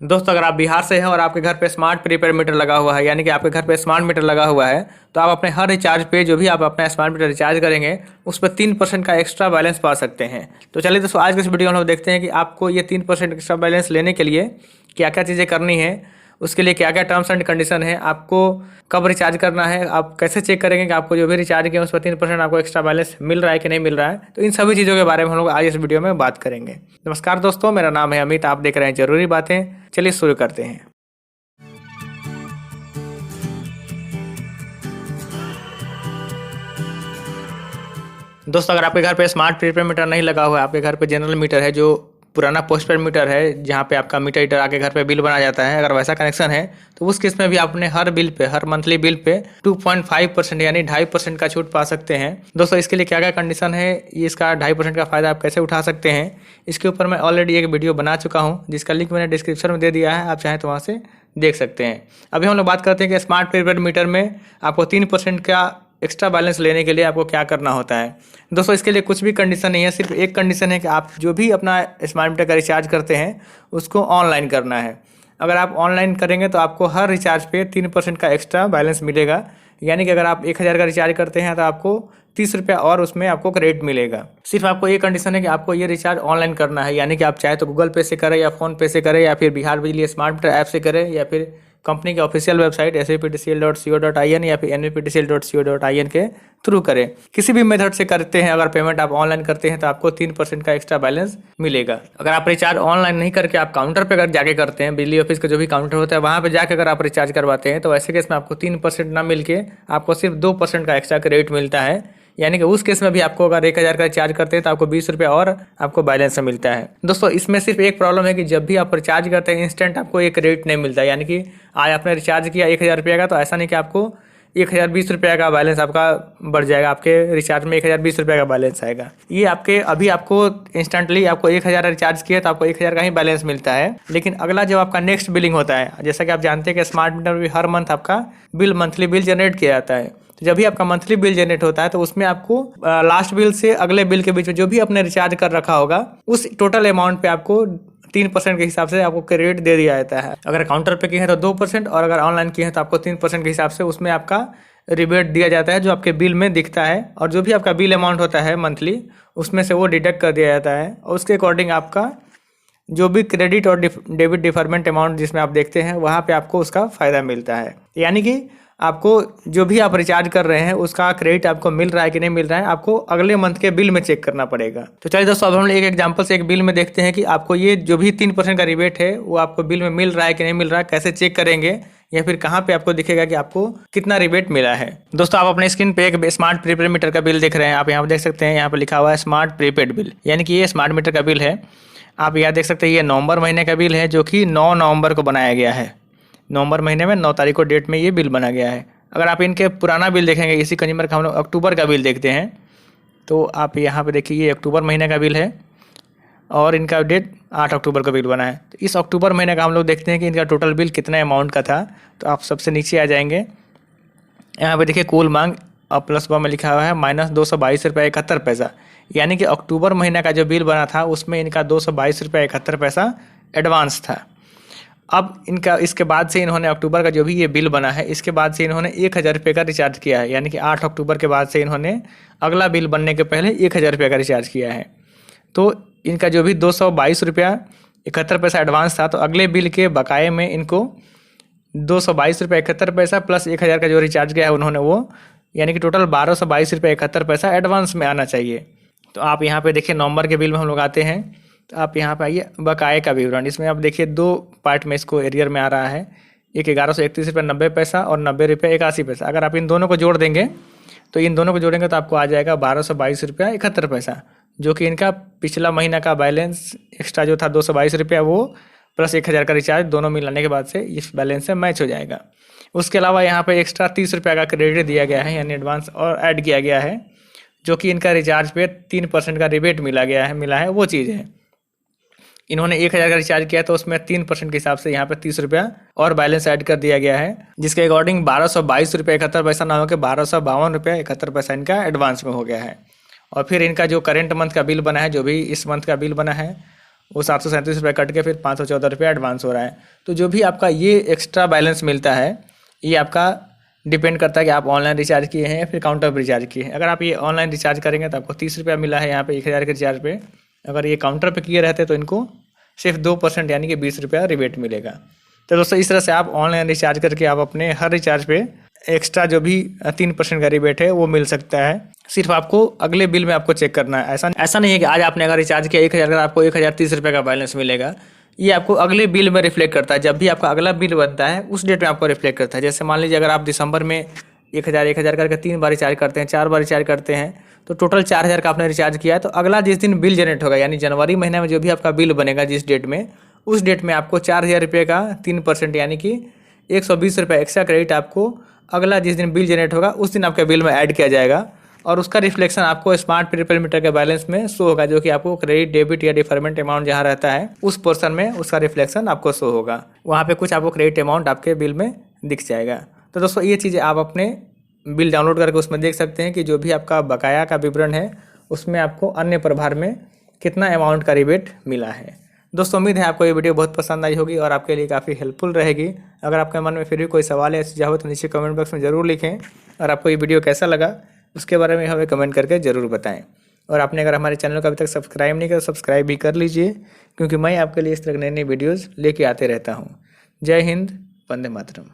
दोस्तों, अगर आप बिहार से हैं और आपके घर पे स्मार्ट प्रीपेड मीटर लगा हुआ है, यानी कि आपके घर पे स्मार्ट मीटर लगा हुआ है, तो आप अपने हर रिचार्ज पे जो भी आप अपना स्मार्ट मीटर रिचार्ज करेंगे उस पर 3% का एक्स्ट्रा बैलेंस पा सकते हैं। तो चलिए दोस्तों, आज के इस वीडियो में हम लोग देखते हैं कि आपको ये 3% एक्स्ट्रा बैलेंस लेने के लिए क्या क्या चीज़ें करनी है, उसके लिए क्या क्या टर्म्स एंड कंडीशन है, आपको कब रिचार्ज करना है, आप कैसे चेक करेंगे कि आपको जो भी रिचार्ज किया उस पर 3% आपको एक्स्ट्रा बैलेंस मिल रहा है कि नहीं मिल रहा है। तो इन सभी चीज़ों के बारे में हम लोग आज इस वीडियो में बात करेंगे। नमस्कार दोस्तों, मेरा नाम है अमित, आप देख रहे हैं जरूरी बातें। चलिए शुरू करते हैं। दोस्तों, अगर आपके घर पे स्मार्ट प्रीपेड मीटर नहीं लगा हुआ है, आपके घर पे जनरल मीटर है जो पुराना पोस्टपेड मीटर है, जहाँ पे आपका मीटर ईटर आके घर पे बिल बना जाता है, अगर वैसा कनेक्शन है तो उस केस में भी आपने हर बिल पे, हर मंथली बिल पे 2.5% यानी 2.5% का छूट पा सकते हैं। दोस्तों, इसके लिए क्या क्या कंडीशन है, ये इसका 2.5% का फायदा आप कैसे उठा सकते हैं, इसके ऊपर मैं ऑलरेडी एक वीडियो बना चुका हूँ, जिसका लिंक मैंने डिस्क्रिप्शन में दे दिया है, आप चाहें तो वहाँ से देख सकते हैं। अभी हम लोग बात करते हैं कि स्मार्ट प्रीपेड मीटर में आपको 3% का एक्स्ट्रा बैलेंस लेने के लिए आपको क्या करना होता है। दोस्तों, इसके लिए कुछ भी कंडीशन नहीं है, सिर्फ एक कंडीशन है कि आप जो भी अपना स्मार्ट मीटर का रिचार्ज करते हैं उसको ऑनलाइन करना है। अगर आप ऑनलाइन करेंगे तो आपको हर रिचार्ज पे 3% का एक्स्ट्रा बैलेंस मिलेगा, यानी कि अगर आप 1000 का रिचार्ज करते हैं तो आपको 30 रुपया और उसमें आपको क्रेडिट मिलेगा। सिर्फ आपको ये कंडीशन है कि आपको ये रिचार्ज ऑनलाइन करना है, यानी कि आप चाहे तो गूगल पे से करें या फ़ोन पे से करें या फिर बिहार बिजली स्मार्ट मीटर ऐप से करें या फिर कंपनी के ऑफिशियल वेबसाइट svptcl.co.in या फिर nvptcl.co.in के थ्रू करें। किसी भी मेथड से करते हैं, अगर पेमेंट आप ऑनलाइन करते हैं तो आपको 3% का एक्स्ट्रा बैलेंस मिलेगा। अगर आप रिचार्ज ऑनलाइन नहीं करके आप काउंटर पे अगर जाके करते हैं, बिजली ऑफिस का जो भी काउंटर होता है वहाँ पे जाकर अगर आप रिचार्ज करवाते हैं, तो ऐसे केस में आपको 3% ना मिल के आपको सिर्फ 2% का एक्स्ट्रा क्रेडिट मिलता है। यानी कि उस केस में भी आपको अगर 1000 का रिचार्ज करते हैं तो आपको 20 रुपये और आपको बैलेंस से मिलता है। दोस्तों, इसमें सिर्फ एक प्रॉब्लम है कि जब भी आप रिचार्ज करते हैं इंस्टेंट आपको एक क्रेडिट नहीं मिलता, यानी कि आज आपने रिचार्ज किया 1000 रुपये का, तो ऐसा नहीं कि आपको 1020 रुपये का बैलेंस आपका बढ़ जाएगा, आपके रिचार्ज में 1020 रुपये का बैलेंस आएगा। ये आपके अभी आपको इंस्टेंटली आपको 1000 रिचार्ज किया तो आपको 1000 का ही बैलेंस मिलता है, लेकिन अगला जब आपका नेक्स्ट बिलिंग होता है, जैसा कि आप जानते हैं कि स्मार्ट मीटर में हर मंथ आपका बिल, मंथली बिल जनरेट किया जाता है। जब भी आपका मंथली बिल जनरेट होता है तो उसमें आपको लास्ट बिल से अगले बिल के बीच में जो भी आपने रिचार्ज कर रखा होगा उस टोटल अमाउंट पे आपको 3% के हिसाब से आपको क्रेडिट दे दिया जाता है। अगर काउंटर पे किए हैं तो 2% और अगर ऑनलाइन किए हैं तो आपको 3% के हिसाब से उसमें आपका रिबेट दिया जाता है, जो आपके बिल में दिखता है, और जो भी आपका बिल अमाउंट होता है मंथली उसमें से वो डिडक्ट कर दिया जाता है, और उसके अकॉर्डिंग आपका जो भी क्रेडिट और डेबिट डिफरमेंट अमाउंट जिसमें आप देखते हैं वहाँ पे आपको उसका फ़ायदा मिलता है। यानी कि आपको जो भी आप रिचार्ज कर रहे हैं उसका क्रेडिट आपको मिल रहा है कि नहीं मिल रहा है, आपको अगले मंथ के बिल में चेक करना पड़ेगा। तो चलिए दोस्तों, अब हम एक एग्जांपल से एक बिल में देखते हैं कि आपको ये जो भी 3% का रिबेट है वो आपको बिल में मिल रहा है कि नहीं मिल रहा है, कैसे चेक करेंगे, या फिर कहाँ पे आपको दिखेगा कि आपको कितना रिबेट मिला है। दोस्तों, आप अपने स्क्रीन पे एक स्मार्ट प्रीपेड मीटर का बिल देख रहे हैं। आप यहाँ पर देख सकते हैं, यहाँ पर लिखा हुआ है स्मार्ट प्रीपेड बिल, यानी कि ये स्मार्ट मीटर का बिल है। आप यहाँ देख सकते हैं ये नवंबर महीने का बिल है, जो कि 9 नवंबर को बनाया गया है। नवंबर महीने में 9 तारीख को डेट में ये बिल बना गया है। अगर आप इनके पुराना बिल देखेंगे, इसी कंज्यूमर का हम लोग अक्टूबर का बिल देखते हैं, तो आप यहाँ पे देखिए ये अक्टूबर महीने का बिल है और इनका डेट 8 अक्टूबर का बिल बना है। तो इस अक्टूबर महीने का हम लोग देखते हैं कि इनका टोटल बिल कितना अमाउंट का था। तो आप सबसे नीचे आ जाएंगे, यहाँ पे देखिए कुल मांग और प्लस में लिखा हुआ है -222.71, यानी कि अक्टूबर महीने का जो बिल बना था उसमें इनका 222.71 एडवांस था। अब इनका इसके बाद से इन्होंने अक्टूबर का जो भी ये बिल बना है, इसके बाद से इन्होंने 1000 रुपये का रिचार्ज किया है, यानी कि 8 अक्टूबर के बाद से इन्होंने अगला बिल बनने के पहले 1000 रुपये का रिचार्ज किया है। तो इनका जो भी 222.71 एडवांस था, तो अगले बिल के बकाये में इनको 222.71 प्लस 1000 का जो रिचार्ज किया है उन्होंने वो, यानी कि टोटल 1222.71 एडवांस में आना चाहिए। तो आप यहाँ पे देखिए नवंबर के बिल में हम लोग आते हैं, तो आप यहाँ पे आइए बकाये का विवरण। इसमें आप देखिए 2 पार्ट में इसको एरियर में आ रहा है, एक 1131.90 और 90.81। अगर आप इन दोनों को जोड़ देंगे तो इन दोनों को जोड़ेंगे तो आपको आ जाएगा 1222.71, जो कि इनका पिछला महीना का बैलेंस एक्स्ट्रा जो था 222 रुपया, वो प्लस 1000 का रिचार्ज दोनों मिलाने के बाद से इस बैलेंस से मैच हो जाएगा। उसके अलावा यहाँ पे एक्स्ट्रा 30 रुपये का क्रेडिट दिया गया है, यानी एडवांस और ऐड किया गया है, जो कि इनका रिचार्ज पे 3% का रिबेट मिला है वो चीज़ है। इन्होंने 1000 का रिचार्ज किया तो उसमें 3% के हिसाब से यहाँ पे 30 रुपया और बैलेंस ऐड कर दिया गया है, जिसके अकॉर्डिंग 1222.71 ना हो के 1252.71 इनका एडवांस में हो गया है। और फिर इनका जो करेंट मंथ का बिल बना है, जो भी इस मंथ का बिल बना है, वो 737 रुपये कट के फिर 514 रुपये एडवांस हो रहा है। तो जो भी आपका ये एक्स्ट्रा बैलेंस मिलता है, ये आपका डिपेंड करता है कि आप ऑनलाइन रिचार्ज किए हैं या फिर काउंटर पर रिचार्ज किए हैं। अगर आप ये ऑनलाइन रिचार्ज करेंगे तो आपको 30 रुपया मिला है यहाँ पे 1000 के रिचार्ज पे। अगर ये काउंटर पे किए रहते तो इनको सिर्फ 2% यानी कि 20 रुपया रिबेट मिलेगा। तो दोस्तों इस तरह से आप ऑनलाइन रिचार्ज करके आप अपने हर रिचार्ज पे एक्स्ट्रा जो भी 3% का रिबेट है वो मिल सकता है। सिर्फ आपको अगले बिल में आपको चेक करना है। ऐसा नहीं है कि आज आपने अगर रिचार्ज किया 1000 का आपको 1030 रुपये का बैलेंस मिलेगा। ये आपको अगले बिल में रिफ्लेक्ट करता है। जब भी आपका अगला बिल बनता है उस डेट में आपको रिफ्लेक्ट करता है। जैसे मान लीजिए अगर आप दिसंबर में 1000 करके 3 बार रिचार्ज करते हैं, 4 बार रिचार्ज करते हैं, तो टोटल 4000 का आपने रिचार्ज किया है। तो अगला जिस दिन बिल जनरेट होगा यानी जनवरी महीने में जो भी आपका बिल बनेगा जिस डेट में, उस डेट में आपको 4000 रुपये का 3% यानी कि 120 रुपये एक्स्ट्रा क्रेडिट आपको अगला जिस दिन बिल जनरेट होगा उस दिन आपके बिल में ऐड किया जाएगा। और उसका रिफ्लेक्शन आपको स्मार्ट प्रीपेड मीटर के बैलेंस में शो होगा, जो कि आपको क्रेडिट, डेबिट या डिफरमेंट अमाउंट जहाँ रहता है उस पोर्शन में उसका रिफ्लेक्शन आपको शो होगा। वहाँ पे कुछ आपको क्रेडिट अमाउंट आपके बिल में दिख जाएगा। तो दोस्तों ये चीज़ें आप अपने बिल डाउनलोड करके उसमें देख सकते हैं कि जो भी आपका बकाया का विवरण है उसमें आपको अन्य प्रभार में कितना अमाउंट का रिबेट मिला है। दोस्तों उम्मीद है आपको ये वीडियो बहुत पसंद आई होगी और आपके लिए काफ़ी हेल्पफुल रहेगी। अगर आपके मन में फिर भी कोई सवाल या सुझाव हो तो नीचे कमेंट बॉक्स में ज़रूर लिखें। और आपको ये वीडियो कैसा लगा उसके बारे में हमें कमेंट करके ज़रूर बताएं। और आपने अगर हमारे चैनल को अभी तक सब्सक्राइब नहीं किया तो सब्सक्राइब भी कर लीजिए, क्योंकि मैं आपके लिए इस तरह नई नई वीडियोज़ लेके आते रहता हूँ। जय हिंद, वंदे मातरम।